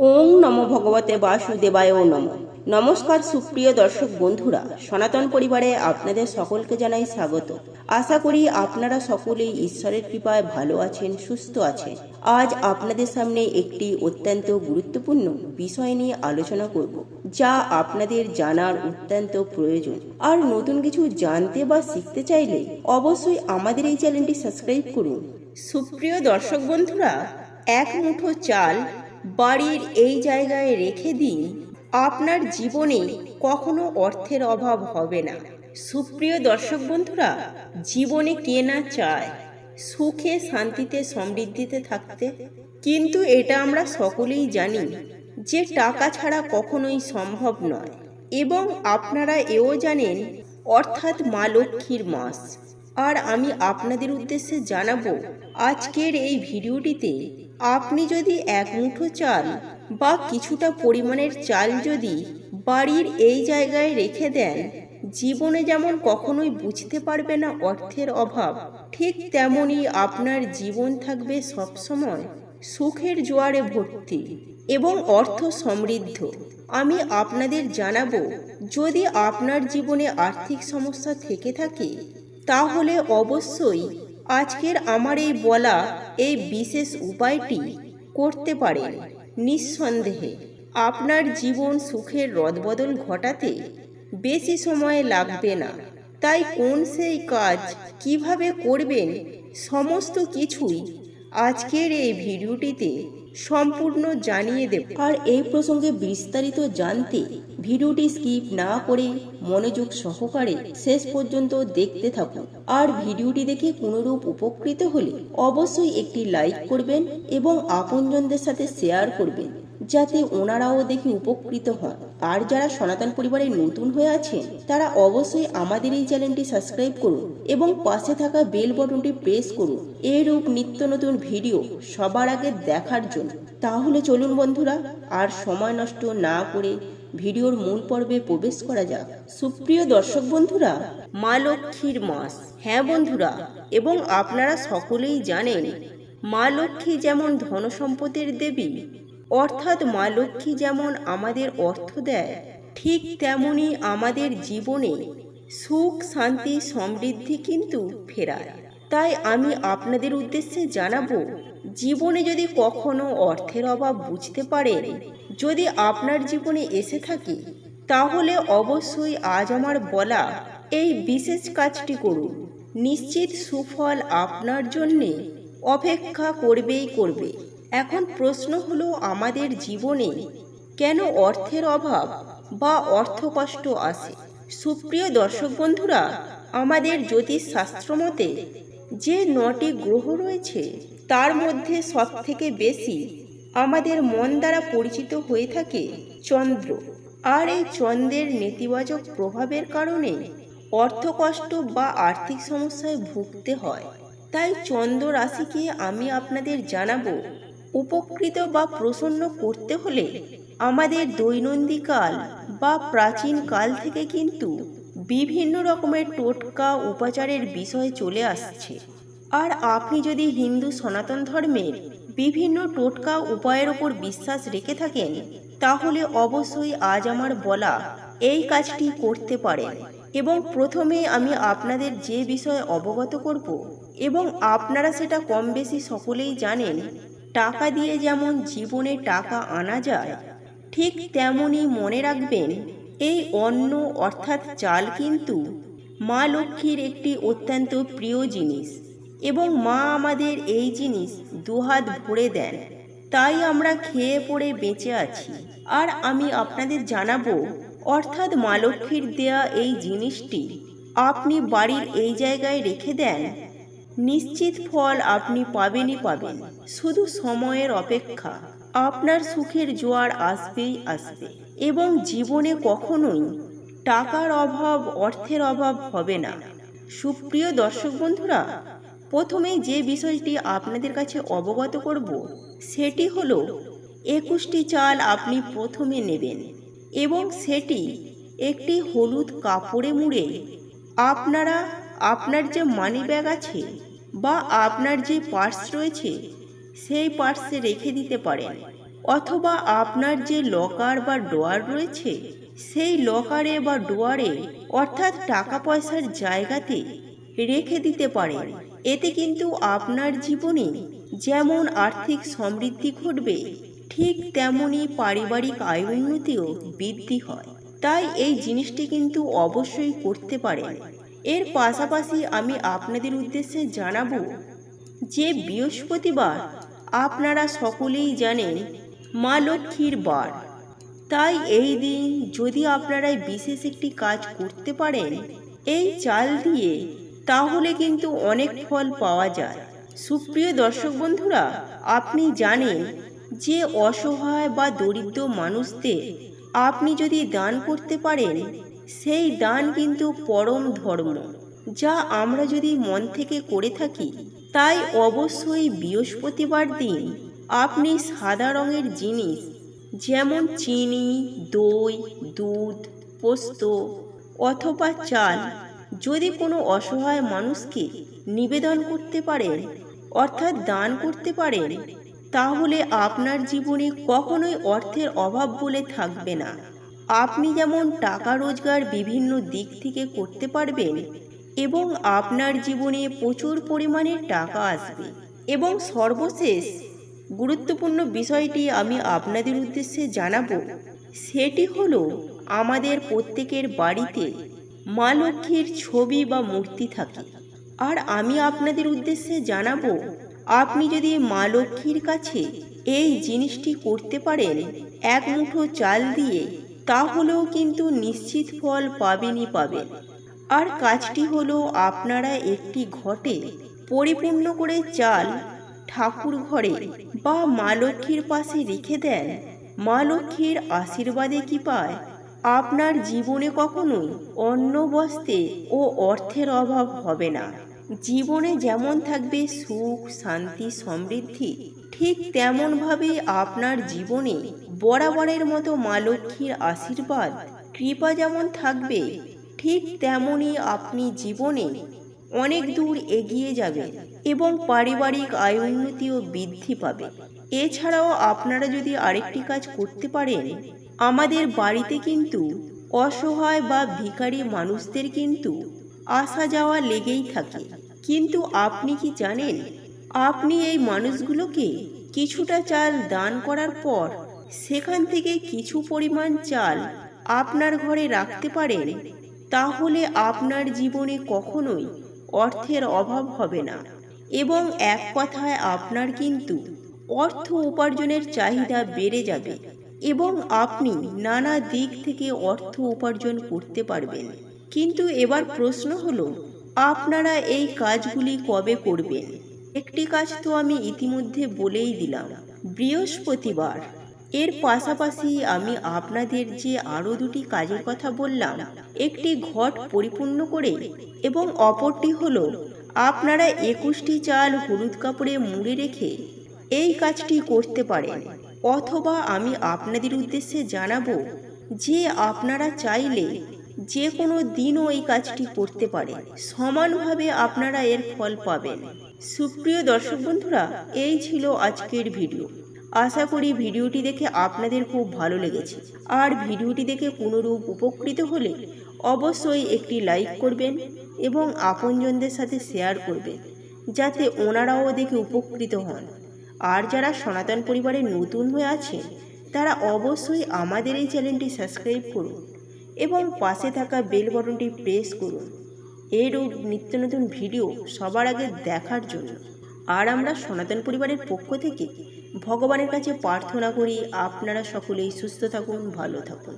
ওং নমো ভগবতে বাসুদেবায় নমঃ। নমস্কার সুপ্রিয় দর্শক বন্ধুরা, সনাতন পরিবারে আপনাদের সকলকে জানাই স্বাগত। আশা করি আপনারা সকলেই ঈশ্বরের কৃপায় ভালো আছেন, সুস্থ আছেন। আজ আপনাদের সামনে একটি অত্যন্ত গুরুত্বপূর্ণ বিষয় নিয়ে আলোচনা করব, যা আপনাদের জানার অত্যন্ত প্রয়োজন। আর নতুন কিছু জানতে বা শিখতে চাইলে অবশ্যই আমাদের এই চ্যানেলটি সাবস্ক্রাইব করুন। সুপ্রিয় দর্শক বন্ধুরা, এক মুঠো চাল বাড়ির এই জায়গায় রেখে দিন, আপনার জীবনে কখনো অর্থের অভাব হবে না। সুপ্রিয় দর্শক বন্ধুরা, জীবনে কে না চায় সুখে, শান্তিতে, সমৃদ্ধিতে থাকতে? কিন্তু এটা আমরা সকলেই জানি যে টাকা ছাড়া কখনোই সম্ভব নয়। এবং আপনারা এও জানেন, অর্থাৎ মা লক্ষ্মীর মাস। আর আমি আপনাদের উদ্দেশ্যে জানাবো আজকের এই ভিডিওটিতে, আপনি যদি এক মুঠো চাল বা কিছুটা পরিমাণের চাল যদি বাড়ির এই জায়গায় রেখে দেন, জীবনে যেমন কখনোই বুঝতে পারবে না অর্থের অভাব, ঠিক তেমনই আপনার জীবন থাকবে সবসময় সুখের জোয়ারে ভর্তি এবং অর্থ সমৃদ্ধ। আমি আপনাদের জানাবো, যদি আপনার জীবনে আর্থিক সমস্যা থেকে থাকে, তাহলে অবশ্যই আজকের আমার এই বলা এই বিশেষ উপায়টি করতে পারেন। নিঃসন্দেহে আপনার জীবন সুখের রদবদল ঘটাতে বেশি সময় লাগবে না। তাই কোন সেই কাজ কিভাবে করবেন, সমস্ত কিছুই আজকের এই ভিডিওটিতে সম্পূর্ণ জানিয়ে দেব। আর এই প্রসঙ্গে বিস্তারিত জানতে ভিডিওটি স্কিপ না করে মনোযোগ সহকারে শেষ পর্যন্ত দেখতে থাকুন। আর ভিডিওটি দেখে কোনোরূপ উপকৃত হলে অবশ্যই একটি লাইক করবেন এবং আপনজনদের সাথে শেয়ার করবেন, যাতে ওনারাও দেখে উপকৃত হন। আর যারা সনাতন পরিবারে নতুন হয়ে আছেন, তারা অবশ্যই আমাদের এই চ্যানেলটি সাবস্ক্রাইব করুন এবং পাশে থাকা বেল বাটনটি প্রেস করুন এরূপ নিত্য নতুন ভিডিও সবার আগে দেখার জন্য। তাহলে চলুন বন্ধুরা, আর সময় নষ্ট না করে ভিডিওর মূল পর্বে প্রবেশ করা যাক। সুপ্রিয় দর্শক বন্ধুরা, মা লক্ষ্মীর মাস। হ্যাঁ বন্ধুরা, এবং আপনারা সকলেই জানেন, মা লক্ষ্মী যেমন ধনসম্পদের দেবী, অর্থাৎ মা লক্ষ্মী যেমন আমাদের অর্থ দেয়, ঠিক তেমনি আমাদের জীবনে সুখ, শান্তি, সমৃদ্ধি কিন্তু ফেরায়। তাই আমি আপনাদের উদ্দেশ্যে জানাবো, জীবনে যদি কখনো অর্থের অভাব বুঝতে পারেন, যদি আপনার জীবনে এসে থাকে, তাহলে অবশ্যই আজ আমার বলা এই বিশেষ কাজটি করুন। নিশ্চিত সুফল আপনার জন্যে অপেক্ষা করবেই করবে। এখন প্রশ্ন হলো, আমাদের জীবনে কেন অর্থের অভাব বা অর্থকষ্ট আসে? সুপ্রিয় দর্শক বন্ধুরা, আমাদের জ্যোতিষ শাস্ত্র মতে যে 9টি গ্রহ রয়েছে, তার মধ্যে সবথেকে বেশি আমাদের মন দ্বারা পরিচিত হয়ে থাকে চন্দ্র। আর এই চন্দ্রের নেতিবাচক প্রভাবের কারণে অর্থকষ্ট বা আর্থিক সমস্যায় ভুগতে হয়। তাই চন্দ্র রাশিকে আমি আপনাদের জানাবো, উপকৃত বা প্রসন্ন করতে হলে আমাদের দৈনন্দিন কাল বা প্রাচীন কাল থেকে কিন্তু বিভিন্ন রকমের টোটকা উপাচারের বিষয় চলে আসছে। আর আপনি যদি হিন্দু সনাতন ধর্মের বিভিন্ন টোটকা উপায়ের উপর বিশ্বাস রেখে থাকেন, তাহলে অবশ্যই আজ আমার বলা এই কাজটি করতে পারেন। এবং প্রথমে আমি আপনাদের যে বিষয়ে অবগত করব, এবং আপনারা সেটা কম বেশি সকলেই জানেন, টাকা দিয়ে যেমন জীবনে টাকা আনা যায়, ঠিক তেমনি মনে রাখবেন, এই অন্ন অর্থাৎ চাল কিন্তু মা লক্ষ্মীর একটি অত্যন্ত প্রিয় জিনিস, এবং মা আমাদের এই জিনিস দুহাত ভরে দেন। তাই আমরা খেয়ে পড়ে বেঁচে আছি। আর আমি আপনাদের জানাবো, অর্থাৎ মা লক্ষ্মীর দেয়া এই জিনিসটি আপনি বাড়ির এই জায়গায় রেখে দেন, নিশ্চিত ফল আপনি পাবেনই পাবেন। শুধু সময়ের অপেক্ষা। আপনার সুখের জোয়ার আসবেই আসবে, এবং জীবনে কখনোই টাকার অভাব, অর্থের অভাব হবে না। সুপ্রিয় দর্শক বন্ধুরা, প্রথমে যে বিষয়টি আপনাদের কাছে অবগত করব, সেটি হলো 21টি চাল আপনি প্রথমে নেবেন, এবং সেটি একটি হলুদ কাপড়ে মুড়ে আপনারা আপনার যে মানি ব্যাগ আছে বা আপনার যে পার্স রয়েছে, সেই পার্সে রেখে দিতে পারেন। অথবা আপনার যে লকার বা ড্রয়ার রয়েছে সেই লকারে বা ড্রয়ারে অর্থাৎ টাকা পয়সার জায়গাতে রেখে দিতে পারেন। এতে কিন্তু আপনার জীবনে যেমন আর্থিক সমৃদ্ধি ঘটবে, ঠিক তেমনি পারিবারিক আয় উন্নতিও বৃদ্ধি হয়। তাই এই জিনিসটি কিন্তু অবশ্যই করতে পারেন। এর পাশাপাশি আমি আপনাদের উদ্দেশ্যে জানাবো যে বৃহস্পতিবার আপনারা সকলেই জানেন মা লক্ষ্মীর বার। তাই এই দিন যদি আপনারা বিশেষ একটি কাজ করতে পারেন এই চাল দিয়ে, তাহলে কিন্তু অনেক ফল পাওয়া যায়। সুপ্রিয় দর্শক বন্ধুরা, আপনি জানেন যে অসহায় বা দরিদ্র মানুষদের আপনি যদি দান করতে পারেন, সেই দান কিন্তু পরম ধর্ম, যা আমরা যদি মন থেকে করে থাকি। তাই অবশ্যই বৃহস্পতিবার দিন আপনি সাদা রঙের জিনিস যেমন চিনি, দই, দুধ, পোস্ত অথবা চাল যদি কোনো অসহায় মানুষকে নিবেদন করতে পারেন অর্থাৎ দান করতে পারেন, তাহলে আপনার জীবনে কখনোই অর্থের অভাব বলে থাকবে না। আপনি যেমন টাকা রোজগার বিভিন্ন দিক থেকে করতে পারবেন এবং আপনার জীবনে প্রচুর পরিমাণে টাকা আসবে। এবং সর্বশেষ গুরুত্বপূর্ণ বিষয়টি আমি আপনাদের উদ্দেশ্যে জানাবো, সেটি হলো আমাদের প্রত্যেকের বাড়িতে মা লক্ষ্মীর ছবি বা মূর্তি থাকে। আর আমি আপনাদের উদ্দেশ্যে জানাবো, আপনি যদি মা লক্ষ্মীর কাছে এই জিনিসটি করতে পারেন এক মুঠো চাল দিয়ে, তাহলেও কিন্তু নিশ্চিত ফল পাবেনই পাবেন। আর কাজটি হলো আপনারা একটি ঘটে পরিপূর্ণ করে চাল ঠাকুর ঘরে বা মা লক্ষ্মীর পাশে রেখে দেন। মা লক্ষ্মীর আশীর্বাদে কি পায়, আপনার জীবনে কখনোই অন্ন বস্ত্রে ও অর্থের অভাব হবে না। জীবনে যেমন থাকবে সুখ, শান্তি, সমৃদ্ধি, ঠিক তেমনভাবে আপনার জীবনে বরাবরের মতো মা লক্ষ্মীর আশীর্বাদ, কৃপা যেমন থাকবে, ঠিক তেমনই আপনি জীবনে অনেক দূর এগিয়ে যাবেন এবং পারিবারিক আয় উন্নতিও বৃদ্ধি পাবে। এছাড়াও আপনারা যদি আরেকটি কাজ করতে পারেন, আমাদের বাড়িতে কিন্তু অসহায় বা ভিখারি মানুষদের কিন্তু আসা যাওয়া লেগেই থাকে। কিন্তু আপনি কি জানেন, আপনি এই মানুষগুলোকে কিছুটা চাল দান করার পর সেখান থেকে কিছু পরিমাণ চাল আপনার ঘরে রাখতে পারেন, তাহলে আপনার জীবনে কখনোই অর্থের অভাব হবে না এবং এক কথায় আপনার কিন্তু অর্থ উপার্জনের চাহিদা বেড়ে যাবে এবং আপনি নানা দিক থেকে অর্থ উপার্জন করতে পারবেন। কিন্তু এবার প্রশ্ন হলো, আপনারা এই কাজগুলি কবে করবেন? একটি কাজ তো আমি ইতিমধ্যে বলেই দিলাম, বৃহস্পতিবার। এর পাশাপাশি আমি আপনাদের যে আরও দুটি কাজের কথা বললাম, একটি ঘট পরিপূর্ণ করে এবং অপরটি হলো আপনারা 21টি চাল হলুদ কাপড়ে মুড়ে রেখে এই কাজটি করতে পারেন। অথবা আমি আপনাদের উদ্দেশ্যে জানাবো যে আপনারা চাইলে যে কোনো দিনও এই কাজটি করতে পারেন, সমানভাবে আপনারা এর ফল পাবেন। সুপ্রিয় দর্শক বন্ধুরা, এই ছিল আজকের ভিডিও। আশা করি ভিডিওটি দেখে আপনাদের খুব ভালো লেগেছে। আর ভিডিওটি দেখে কোনোরূপ উপকৃত হলে অবশ্যই একটি লাইক করবেন এবং আপনজনদের সাথে শেয়ার করবেন, যাতে ওনারাও দেখে উপকৃত হন। আর যারা সনাতন পরিবারে নতুন হয়ে আছেন, তারা অবশ্যই আমাদের এই চ্যানেলটি সাবস্ক্রাইব করুন এবং পাশে থাকা বেল বাটনটি প্রেস করুন এরূপ নিত্য নতুন ভিডিও সবার আগে দেখার জন্য। আর আমরা সনাতন পরিবারের পক্ষ থেকে ভগবানের কাছে প্রার্থনা করি আপনারা সকলেই সুস্থ থাকুন, ভালো থাকুন।